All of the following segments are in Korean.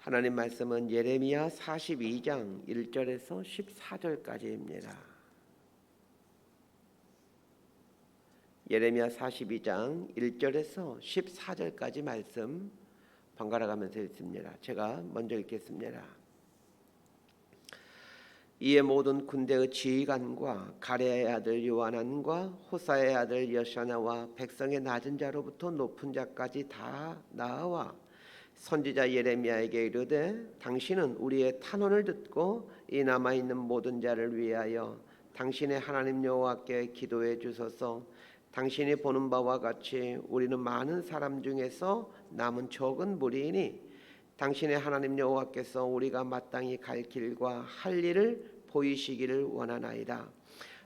하나님 말씀은 예레미야 42장 1절에서 14절까지입니다. 예레미야 42장 1절에서 14절까지 말씀 번갈아 가면서 읽습니다. 제가 먼저 읽겠습니다. 이에 모든 군대의 지휘관과 가레아의 아들 요하난과 호사의 아들 여샤나와 백성의 낮은 자로부터 높은 자까지 다 나와 선지자 예레미야에게 이르되 당신은 우리의 탄원을 듣고 이 남아있는 모든 자를 위하여 당신의 하나님 여호와께 기도해 주소서. 당신이 보는 바와 같이 우리는 많은 사람 중에서 남은 적은 무리이니 당신의 하나님 여호와께서 우리가 마땅히 갈 길과 할 일을 보이시기를 원하나이다.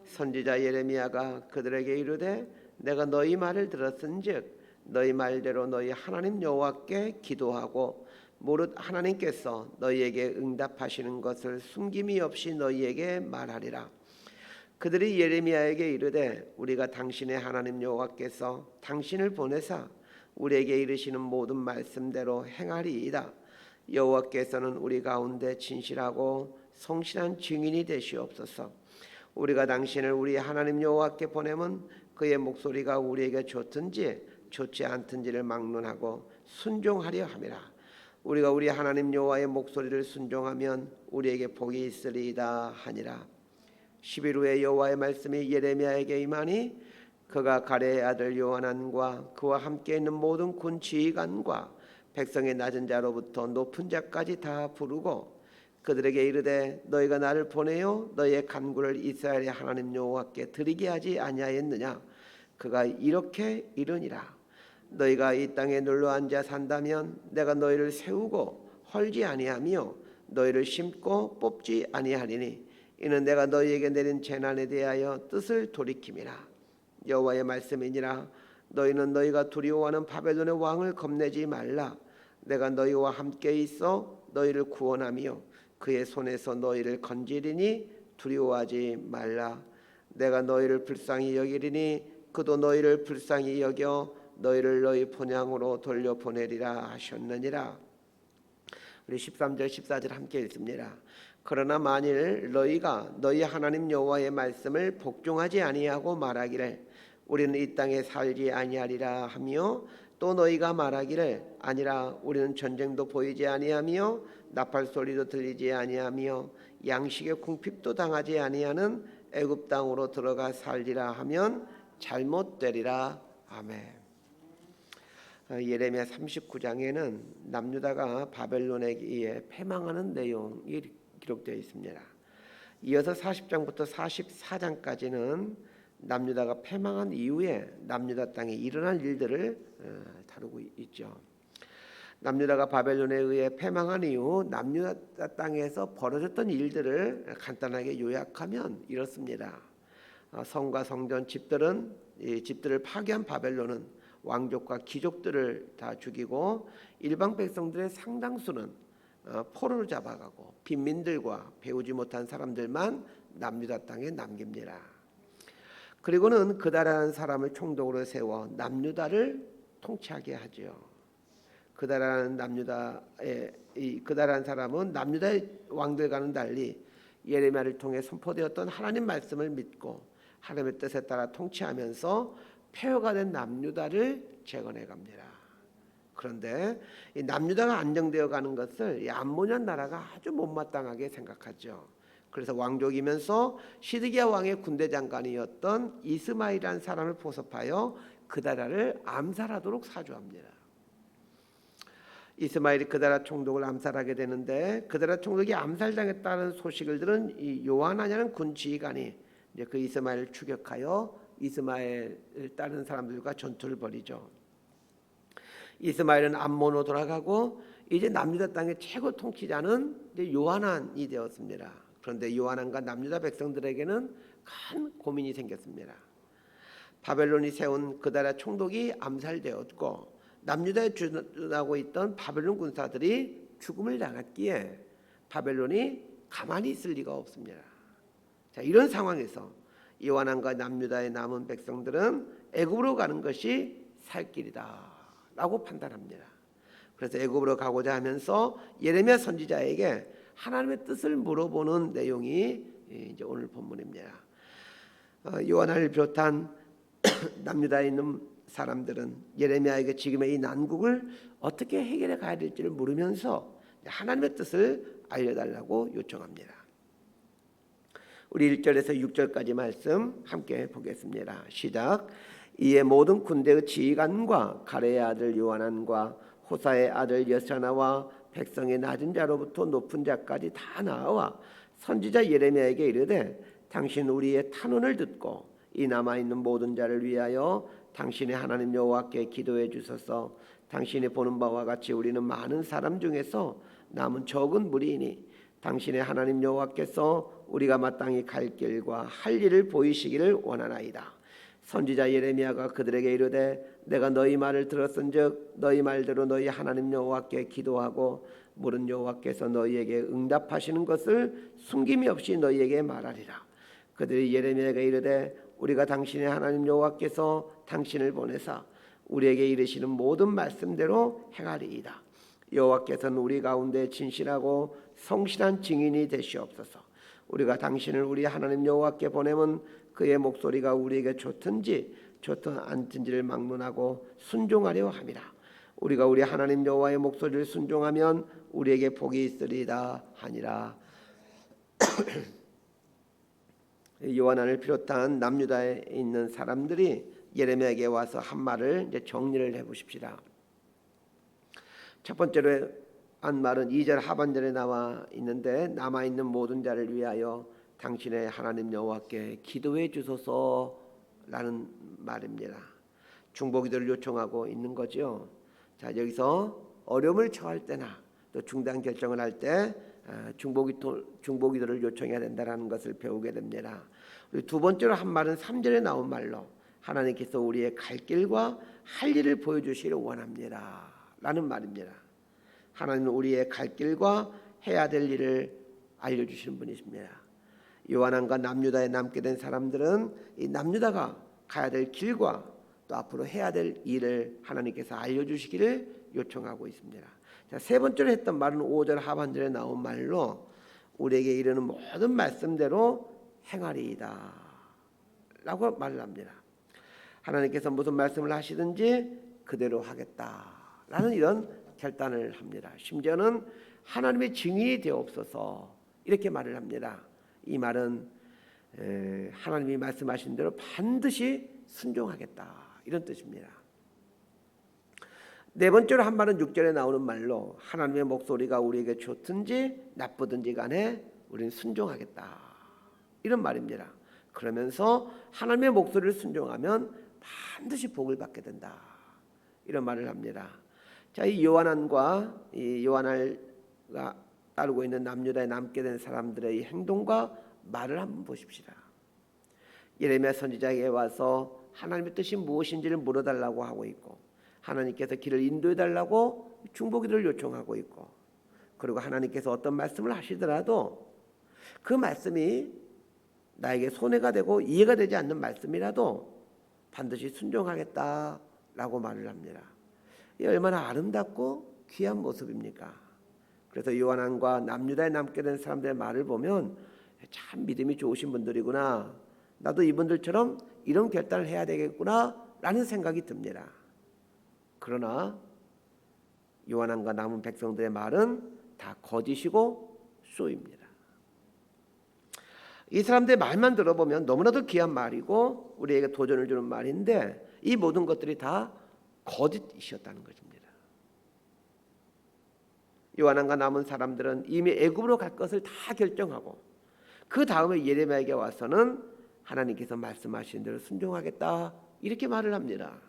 선지자 예레미야가 그들에게 이르되 내가 너희 말을 들었은즉 너희 말대로 너희 하나님 여호와께 기도하고 무릇 하나님께서 너희에게 응답하시는 것을 숨김이 없이 너희에게 말하리라. 그들이 예레미야에게 이르되 우리가 당신의 하나님 여호와께서 당신을 보내사 우리에게 이르시는 모든 말씀대로 행하리이다. 여호와께서는 우리 가운데 진실하고 성실한 증인이 되시옵소서. 우리가 당신을 우리 하나님 여호와께 보내면 그의 목소리가 우리에게 좋든지 좋지 않든지를 막론하고 순종하려 함이라. 우리가 우리 하나님 여호와의 목소리를 순종하면 우리에게 복이 있으리이다 하니라. 10일 후에 여호와의 말씀이 예레미야에게 임하니 그가 가레의 아들 요하난과 그와 함께 있는 모든 군 지휘관과 백성의 낮은 자로부터 높은 자까지 다 부르고 그들에게 이르되 너희가 나를 보내어 너희의 간구를 이스라엘의 하나님 여호와께 드리게 하지 아니하였느냐. 그가 이렇게 이르니라. 너희가 이 땅에 눌러 앉아 산다면 내가 너희를 세우고 헐지 아니하며 너희를 심고 뽑지 아니하리니 이는 내가 너희에게 내린 재난에 대하여 뜻을 돌이킴이라. 여호와의 말씀이니라. 너희는 너희가 두려워하는 바벨론의 왕을 겁내지 말라. 내가 너희와 함께 있어 너희를 구원하며 그의 손에서 너희를 건지리니 두려워하지 말라. 내가 너희를 불쌍히 여기리니 그도 너희를 불쌍히 여겨 너희를 너희 본향으로 돌려보내리라 하셨느니라. 우리 13절 14절 함께 읽습니다. 그러나 만일 너희가 너희 하나님 여호와의 말씀을 복종하지 아니하고 말하기를 우리는 이 땅에 살지 아니하리라 하며 또 너희가 말하기를 아니라 우리는 전쟁도 보이지 아니하며 나팔 소리도 들리지 아니하며 양식의 궁핍도 당하지 아니하는 애굽 땅으로 들어가 살리라 하면 잘못되리라. 아멘. 예레미야 39장에는 남유다가 바벨론에 의해 패망하는 내용이 기록되어 있습니다. 이어서 40장부터 44장까지는 남유다가 패망한 이후에 남유다 땅에 일어난 일들을 다루고 있죠. 남유다가 바벨론에 의해 패망한 이후 남유다 땅에서 벌어졌던 일들을 간단하게 요약하면 이렇습니다. 성과 성전 집들을 파괴한 바벨론은 왕족과 귀족들을 다 죽이고 일반 백성들의 상당수는 포로로 잡아가고 빈민들과 배우지 못한 사람들만 남유다 땅에 남깁니다. 그리고는 그다라는 사람을 총독으로 세워 남유다를 통치하게 하죠. 그다라는 사람은 남유다의 왕들과는 달리 예레미야를 통해 선포되었던 하나님 말씀을 믿고 하나님의 뜻에 따라 통치하면서 폐허가 된 남유다를 재건해 갑니다. 그런데 이 남유다가 안정되어 가는 것을 이 암모니아 나라가 아주 못마땅하게 생각하죠. 그래서 왕족이면서 시드기야 왕의 군대 장관이었던 이스마엘이라는 사람을 포섭하여 그다라를 암살하도록 사주합니다. 이스마엘이 그다라 총독을 암살하게 되는데 그다라 총독이 암살당했다는 소식을 들은 이 요하나냐는 군 지휘관이 이제 그 이스마엘을 추격하여 이스마엘을 따르는 사람들과 전투를 벌이죠. 이스마엘은 암몬으로 돌아가고 이제 남유다 땅의 최고 통치자는 요하난이 되었습니다. 그런데 요하난과 남유다 백성들에게는 큰 고민이 생겼습니다. 바벨론이 세운 그다라 총독이 암살되었고 남유다에 주둔하고 있던 바벨론 군사들이 죽음을 당했기에 바벨론이 가만히 있을 리가 없습니다. 자, 이런 상황에서 요하난과 남유다의 남은 백성들은 애굽으로 가는 것이 살 길이다 라고 판단합니다. 그래서 애굽으로 가고자 하면서 예레미야 선지자에게 하나님의 뜻을 물어보는 내용이 이제 오늘 본문입니다. 요한을 비롯한 남유다에 있는 사람들은 예레미야에게 지금의 이 난국을 어떻게 해결해 가야 될지를 물으면서 하나님의 뜻을 알려달라고 요청합니다. 우리 1절에서 6절까지 말씀 함께 보겠습니다. 시작. 이에 모든 군대의 지휘관과 가레의 아들 요하난과 호사의 아들 여사나와 백성의 낮은 자로부터 높은 자까지 다 나와 선지자 예레미야에게 이르되 당신 우리의 탄원을 듣고 이 남아있는 모든 자를 위하여 당신의 하나님 여호와께 기도해 주소서. 당신이 보는 바와 같이 우리는 많은 사람 중에서 남은 적은 무리이니 당신의 하나님 여호와께서 우리가 마땅히 갈 길과 할 일을 보이시기를 원하나이다. 선지자 예레미야가 그들에게 이르되 내가 너희 말을 들었은즉 너희 말대로 너희 하나님 여호와께 기도하고 물은 여호와께서 너희에게 응답하시는 것을 숨김이 없이 너희에게 말하리라. 그들이 예레미야에게 이르되 우리가 당신의 하나님 여호와께서 당신을 보내사 우리에게 이르시는 모든 말씀대로 행하리이다. 여호와께서는 우리 가운데 진실하고 성실한 증인이 되시옵소서. 우리가 당신을 우리 하나님 여호와께 보내면 그의 목소리가 우리에게 좋든지 좋지 않든지를 막론하고 순종하려 함이라. 우리가 우리 하나님 여호와의 목소리를 순종하면 우리에게 복이 있으리이다 하니라. 요한을 비롯한 남유다에 있는 사람들이 예레미야에게 와서 한 말을 이제 정리를 해보십시다. 첫 번째로 한 말은 2절 하반절에 나와 있는데 남아있는 모든 자를 위하여 당신의 하나님 여호와께 기도해 주소서라는 말입니다. 중보기도를 요청하고 있는 거죠. 자, 여기서 어려움을 처할 때나 또 중단 결정을 할 때 중보기도를 요청해야 된다는 것을 배우게 됩니다. 두 번째로 한 말은 3절에 나온 말로 하나님께서 우리의 갈 길과 할 일을 보여주시기를 원합니다 라는 말입니다. 하나님은 우리의 갈 길과 해야 될 일을 알려주시는 분이십니다. 요한과 남유다에 남게 된 사람들은 이 남유다가 가야 될 길과 또 앞으로 해야 될 일을 하나님께서 알려주시기를 요청하고 있습니다. 자, 세 번째로 했던 말은 5절 하반절에 나온 말로 우리에게 이르는 모든 말씀대로 행하리이다 라고 말을 합니다. 하나님께서 무슨 말씀을 하시든지 그대로 하겠다라는 이런 결단을 합니다. 심지어는 하나님의 증인이 되옵소서 이렇게 말을 합니다. 이 말은 하나님이 말씀하신 대로 반드시 순종하겠다 이런 뜻입니다. 네 번째로 한 말은 6절에 나오는 말로 하나님의 목소리가 우리에게 좋든지 나쁘든지 간에 우리는 순종하겠다 이런 말입니다. 그러면서 하나님의 목소리를 순종하면 반드시 복을 받게 된다 이런 말을 합니다. 자, 이 요한과 이 요한을가 따르고 있는 남유다에 남게 된 사람들의 행동과 말을 한번 보십시다. 예레미야 선지자에게 와서 하나님의 뜻이 무엇인지를 물어달라고 하고 있고 하나님께서 길을 인도해달라고 중보기도를 요청하고 있고 그리고 하나님께서 어떤 말씀을 하시더라도 그 말씀이 나에게 손해가 되고 이해가 되지 않는 말씀이라도 반드시 순종하겠다라고 말을 합니다. 이 얼마나 아름답고 귀한 모습입니까? 그래서 요한과 남유다에 남게 된 사람들의 말을 보면 참 믿음이 좋으신 분들이구나. 나도 이분들처럼 이런 결단을 해야 되겠구나 라는 생각이 듭니다. 그러나 요한과 남은 백성들의 말은 다 거짓이고 쇼입니다. 이 사람들의 말만 들어보면 너무나도 귀한 말이고 우리에게 도전을 주는 말인데 이 모든 것들이 다 거짓이었다는 것입니다. 요한과 남은 사람들은 이미 애굽으로 갈 것을 다 결정하고 그 다음에 예레미야에게 와서는 하나님께서 말씀하신 대로 순종하겠다 이렇게 말을 합니다.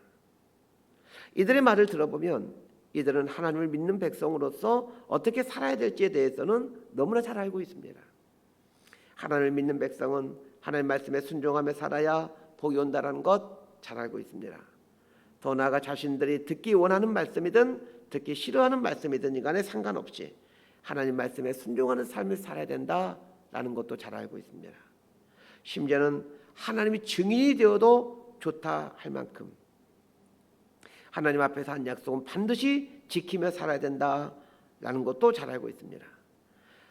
이들의 말을 들어보면 이들은 하나님을 믿는 백성으로서 어떻게 살아야 될지에 대해서는 너무나 잘 알고 있습니다. 하나님을 믿는 백성은 하나님 말씀에 순종하며 살아야 복이 온다는 것 잘 알고 있습니다. 더 나아가 자신들이 듣기 원하는 말씀이든 듣기 싫어하는 말씀이든 간에 상관없이 하나님 말씀에 순종하는 삶을 살아야 된다라는 것도 잘 알고 있습니다. 심지어는 하나님이 증인이 되어도 좋다 할 만큼 하나님 앞에서 한 약속은 반드시 지키며 살아야 된다라는 것도 잘 알고 있습니다.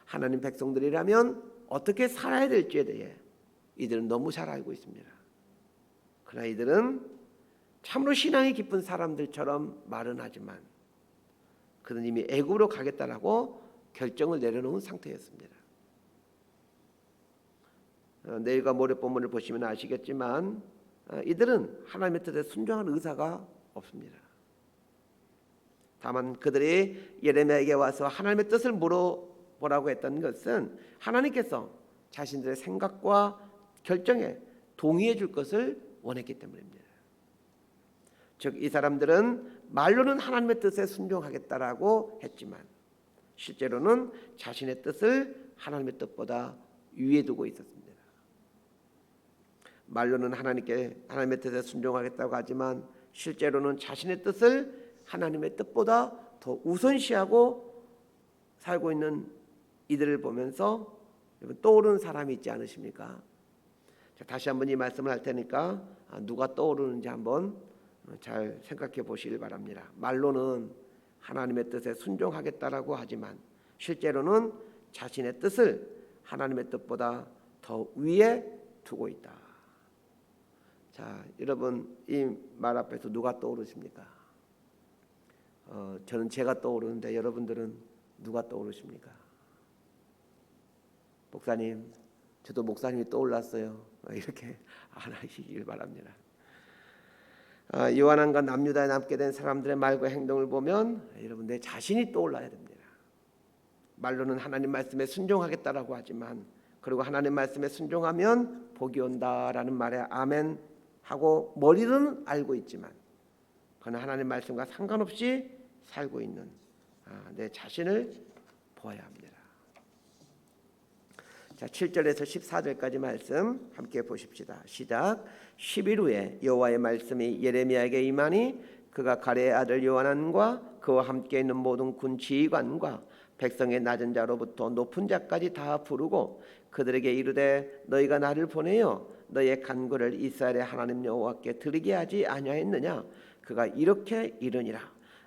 하나님 백성들이라면 어떻게 살아야 될지에 대해 이들은 너무 잘 알고 있습니다. 그러나 이들은 참으로 신앙이 깊은 사람들처럼 말은 하지만 그는 이미 애굽으로 가겠다라고 결정을 내려놓은 상태였습니다. 내일과 모레 본문을 보시면 아시겠지만 이들은 하나님의 뜻에 순종할 의사가 없습니다. 다만 그들이 예레미야에게 와서 하나님의 뜻을 물어보라고 했던 것은 하나님께서 자신들의 생각과 결정에 동의해 줄 것을 원했기 때문입니다. 즉 이 사람들은 말로는 하나님의 뜻에 순종하겠다라고 했지만 실제로는 자신의 뜻을 하나님의 뜻보다 위에 두고 있었습니다. 말로는 하나님의 뜻에 순종하겠다고 하지만 실제로는 자신의 뜻을 하나님의 뜻보다 더 우선시하고 살고 있는 이들을 보면서 떠오르는 사람이 있지 않으십니까? 자, 다시 한번 이 말씀을 할 테니까 누가 떠오르는지 한번 잘 생각해 보시길 바랍니다. 말로는 하나님의 뜻에 순종하겠다라고 하지만 실제로는 자신의 뜻을 하나님의 뜻보다 더 위에 두고 있다. 자, 여러분 이 말 앞에서 누가 떠오르십니까? 저는 제가 떠오르는데 여러분들은 누가 떠오르십니까? 목사님, 저도 목사님이 떠올랐어요. 이렇게 안 하시길 바랍니다. 요한왕과 남유다에 남게 된 사람들의 말과 행동을 보면 여러분 내 자신이 떠올라야 됩니다. 말로는 하나님 말씀에 순종하겠다라고 하지만 그리고 하나님 말씀에 순종하면 복이 온다라는 말에 아멘 하고 머리로는 알고 있지만 그러나 하나님 말씀과 상관없이 살고 있는 내 자신을 보아야 합니다. 자, 7절에서 14절까지 말씀 함께 보십시다. 시작. 10일 후에 여호와의 말씀이 예레미야에게 임하니 그가 가레의 아들 요하난과 그와 함께 있는 모든 군 지휘관과 백성의 낮은 자로부터 높은 자까지 다 부르고 그들에게 이르되 너희가 나를 보내어 너희의 간구를 이스라엘의 하나님 여호와께 드리게 하지 아니하였느냐. 그가 이렇게 이르니라.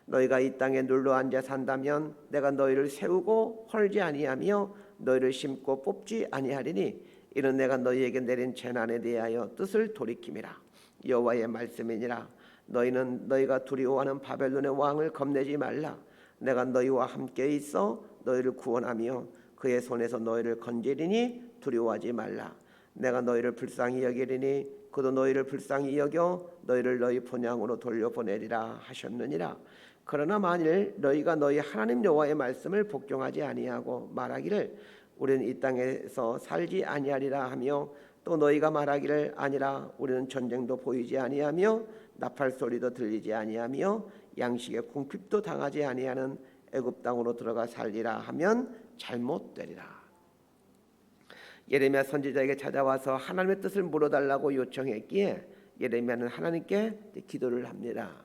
너희가 이 땅에 눌러 앉아 산다면 내가 너희를 세우고 헐지 아니하며 너희를 심고 뽑지 아니하리니 이는 내가 너희에게 내린 재난에 대하여 뜻을 돌이킴이라. 여호와의 말씀이니라. 너희는 너희가 두려워하는 바벨론의 왕을 겁내지 말라. 내가 너희와 함께 있어 너희를 구원하며 그의 손에서 너희를 건지리니 두려워하지 말라. 내가 너희를 불쌍히 여기리니 그도 너희를 불쌍히 여겨 너희를 너희 본향으로 돌려보내리라 하셨느니라. 그러나 만일 너희가 너희 하나님 여호와의 말씀을 복종하지 아니하고 말하기를 우리는 이 땅에서 살지 아니하리라 하며 또 너희가 말하기를 아니라 우리는 전쟁도 보이지 아니하며 나팔 소리도 들리지 아니하며 양식의 궁핍도 당하지 아니하는 애굽 땅으로 들어가 살리라 하면 잘못되리라. 예레미야 선지자에게 찾아와서 하나님의 뜻을 물어달라고 요청했기에 예레미야는 하나님께 기도를 합니다.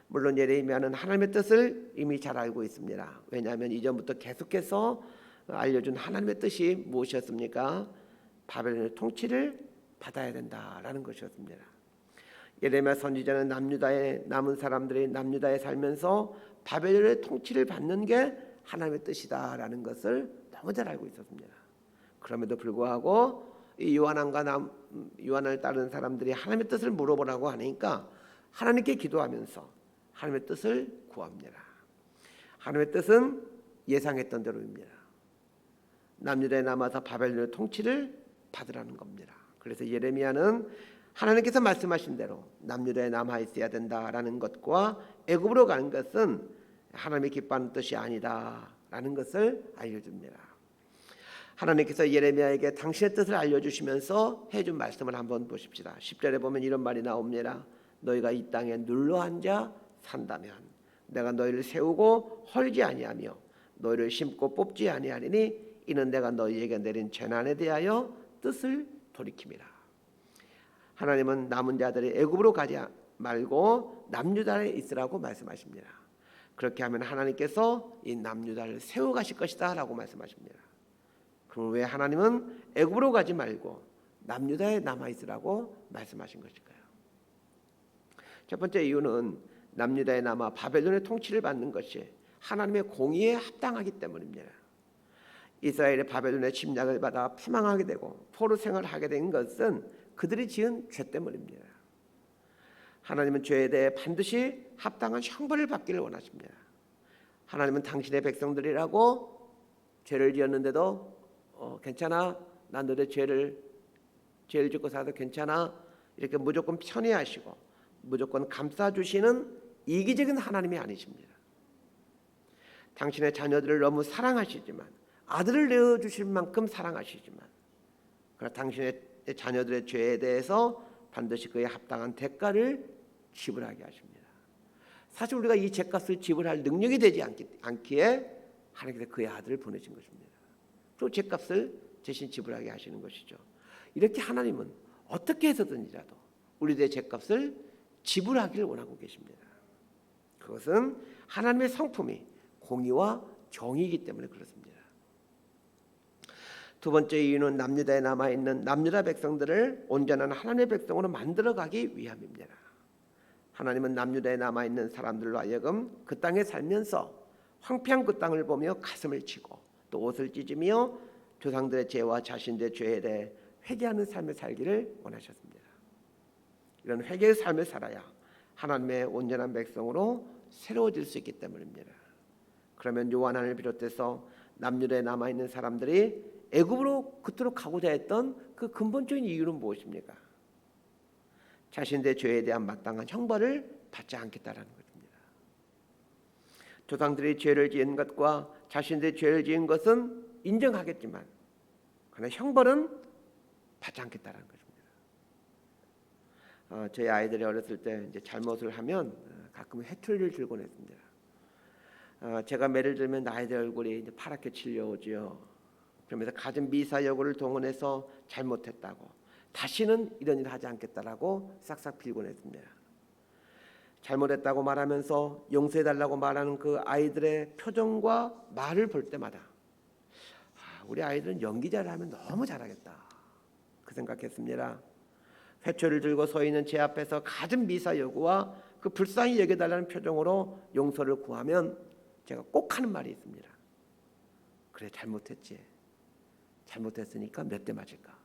물론 예레미야는 하나님의 뜻을 이미 잘 알고 있습니다. 왜냐하면 이전부터 계속해서 알려준 하나님의 뜻이 무엇이었습니까? 바벨론의 통치를 받아야 된다라는 것이었습니다. 예레미야 선지자는 남유다에 남은 사람들이 남유다에 살면서 바벨론의 통치를 받는 게 하나님의 뜻이다라는 것을 너무 잘 알고 있었습니다. 그럼에도 불구하고 이 요한을 따르는 사람들이 하나님의 뜻을 물어보라고 하니까 하나님께 기도하면서 하나님의 뜻을 구합니다. 하나님의 뜻은 예상했던 대로입니다. 남유다에 남아서 바벨론의 통치를 받으라는 겁니다. 그래서 예레미야는 하나님께서 말씀하신 대로 남유다에 남아 있어야 된다라는 것과 애굽으로 가는 것은 하나님이 기뻐하는 뜻이 아니다라는 것을 알려줍니다. 하나님께서 예레미야에게 당신의 뜻을 알려주시면서 해준 말씀을 한번 보십시다. 10절에 보면 이런 말이 나옵니다. 너희가 이 땅에 눌러앉아 산다면 내가 너희를 세우고 헐지 아니하며 너희를 심고 뽑지 아니하리니 이는 내가 너희에게 내린 재난에 대하여 뜻을 돌이킴이라. 하나님은 남은 자들이 애굽으로 가지 말고 남유다에 있으라고 말씀하십니다. 그렇게 하면 하나님께서 이 남유다를 세워 가실 것이다 라고 말씀하십니다. 그럼 왜 하나님은 애굽으로 가지 말고 남유다에 남아 있으라고 말씀하신 것일까요? 첫 번째 이유는 남유다에 남아 바벨론의 통치를 받는 것이 하나님의 공의에 합당하기 때문입니다. 이스라엘의 바벨론의 침략을 받아 패망하게 되고 포로 생활을 하게 된 것은 그들이 지은 죄 때문입니다. 하나님은 죄에 대해 반드시 합당한 형벌을 받기를 원하십니다. 하나님은 당신의 백성들이라고 죄를 지었는데도 괜찮아, 난 너의 죄를 짓고 살아도 괜찮아, 이렇게 무조건 편애하시고 무조건 감싸주시는 이기적인 하나님이 아니십니다. 당신의 자녀들을 너무 사랑하시지만, 아들을 내어주실 만큼 사랑하시지만, 그러나 당신의 자녀들의 죄에 대해서 반드시 그에 합당한 대가를 지불하게 하십니다. 사실 우리가 이 죄값을 지불할 능력이 되지 않기에 하나님께서 그의 아들을 보내신 것입니다. 또 죄값을 대신 지불하게 하시는 것이죠. 이렇게 하나님은 어떻게 해서든지라도 우리들의 죄값을 지불하기를 원하고 계십니다. 그것은 하나님의 성품이 공의와 정의이기 때문에 그렇습니다. 두 번째 이유는 남유다에 남아있는 남유다 백성들을 온전한 하나님의 백성으로 만들어가기 위함입니다. 하나님은 남유다에 남아있는 사람들로 하여금 그 땅에 살면서 황폐한 그 땅을 보며 가슴을 치고 또 옷을 찢으며 조상들의 죄와 자신들의 죄에 대해 회개하는 삶을 살기를 원하셨습니다. 이런 회개의 삶을 살아야 하나님의 온전한 백성으로 새로워질 수 있기 때문입니다. 그러면 요한을 비롯해서 남유다에 남아있는 사람들이 애굽으로 그토록 가고자 했던 그 근본적인 이유는 무엇입니까? 자신들의 죄에 대한 마땅한 형벌을 받지 않겠다라는 것입니다. 조상들이 죄를 지은 것과 자신들의 죄를 지은 것은 인정하겠지만 그러나 형벌은 받지 않겠다라는 것입니다. 저희 아이들이 어렸을 때 이제 잘못을 하면 가끔 회초리를 들곤 했습니다. 제가 매를 들면 아이들 얼굴이 이제 파랗게 칠려오지요. 그러면서 갖은 미사여구를 동원해서 잘못했다고, 다시는 이런 일을 하지 않겠다라고 싹싹 빌곤 했습니다. 잘못했다고 말하면서 용서해달라고 말하는 그 아이들의 표정과 말을 볼 때마다 우리 아이들은 연기자를 하면 너무 잘하겠다, 그 생각했습니다. 회초리를 들고 서 있는 제 앞에서 갖은 미사여구와 그 불쌍히 여겨달라는 표정으로 용서를 구하면 제가 꼭 하는 말이 있습니다. 그래, 잘못했지. 잘못했으니까 몇 대 맞을까?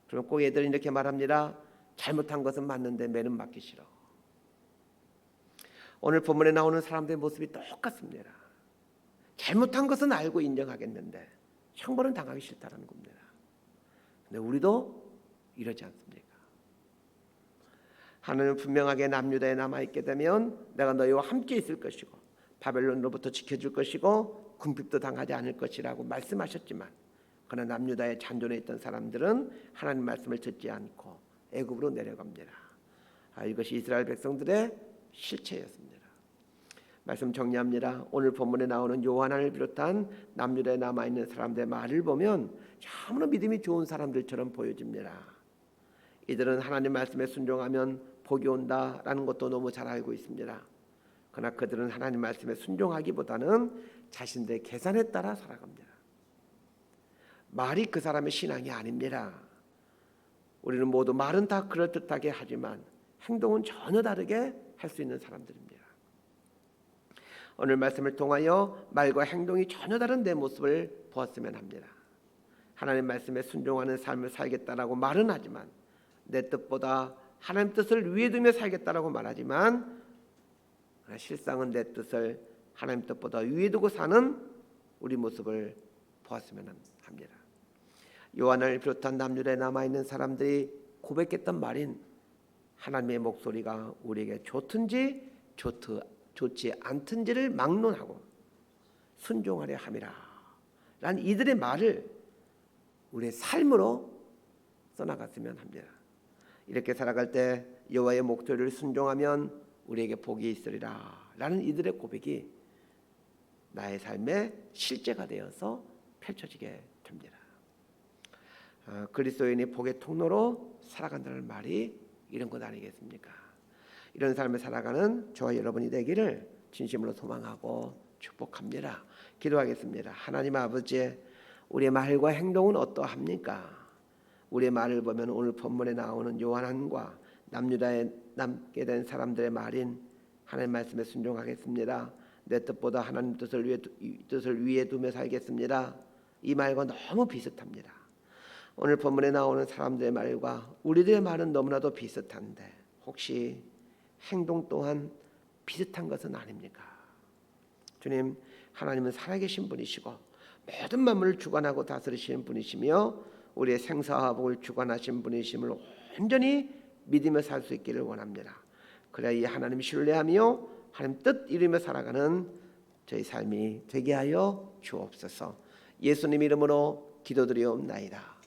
그럼 꼭 애들은 이렇게 말합니다. 잘못한 것은 맞는데 매는 맞기 싫어. 오늘 본문에 나오는 사람들의 모습이 똑같습니다. 잘못한 것은 알고 인정하겠는데 형벌은 당하기 싫다는 겁니다. 근데 우리도 이러지 않습니까? 하나님은 분명하게 남유다에 남아있게 되면 내가 너희와 함께 있을 것이고 바벨론으로부터 지켜줄 것이고 궁핍도 당하지 않을 것이라고 말씀하셨지만, 그러나 남유다에 잔존해 있던 사람들은 하나님 말씀을 듣지 않고 애굽으로 내려갑니다. 이것이 이스라엘 백성들의 실체였습니다. 말씀 정리합니다. 오늘 본문에 나오는 요한을 비롯한 남유다에 남아있는 사람들의 말을 보면 참으로 믿음이 좋은 사람들처럼 보여집니다. 이들은 하나님 말씀에 순종하면 복이 온다라는 것도 너무 잘 알고 있습니다. 그러나 그들은 하나님 말씀에 순종하기보다는 자신들의 계산에 따라 살아갑니다. 말이 그 사람의 신앙이 아닙니다. 우리는 모두 말은 다 그럴듯하게 하지만 행동은 전혀 다르게 할 수 있는 사람들입니다. 오늘 말씀을 통하여 말과 행동이 전혀 다른 내 모습을 보았으면 합니다. 하나님 말씀에 순종하는 삶을 살겠다라고 말은 하지만 내 뜻보다 하나님 뜻을 위에 두며 살겠다라고 말하지만 실상은 내 뜻을 하나님 뜻보다 위에 두고 사는 우리 모습을 보았으면 합니다. 요한을 비롯한 남유다에 남아있는 사람들이 고백했던 말인 하나님의 목소리가 우리에게 좋든지 좋지 않든지를 막론하고 순종하려 함이라 라는 이들의 말을 우리의 삶으로 써나갔으면 합니다. 이렇게 살아갈 때 여호와의 목소리를 순종하면 우리에게 복이 있으리라 라는 이들의 고백이 나의 삶의 실제가 되어서 펼쳐지게 됩니다. 그리스도인이 복의 통로로 살아간다는 말이 이런 것 아니겠습니까? 이런 삶을 살아가는 저와 여러분이 되기를 진심으로 소망하고 축복합니다. 기도하겠습니다. 하나님 아버지, 우리의 말과 행동은 어떠합니까? 우리의 말을 보면 오늘 본문에 나오는 요한과 남유다에 남게 된 사람들의 말인 하나님 말씀에 순종하겠습니다. 내 뜻보다 하나님 뜻을 위에 두며 살겠습니다. 이 말과 너무 비슷합니다. 오늘 본문에 나오는 사람들의 말과 우리들의 말은 너무나도 비슷한데 혹시 행동 또한 비슷한 것은 아닙니까? 주님, 하나님은 살아계신 분이시고 모든 만물을 주관하고 다스리시는 분이시며 우리의 생사와 복을 주관하신 분이심을 온전히 믿으며 살 수 있기를 원합니다. 그래야 이 하나님 신뢰하며 하나님 뜻 이루며 살아가는 저희 삶이 되게 하여 주옵소서. 예수님 이름으로 기도드리옵나이다.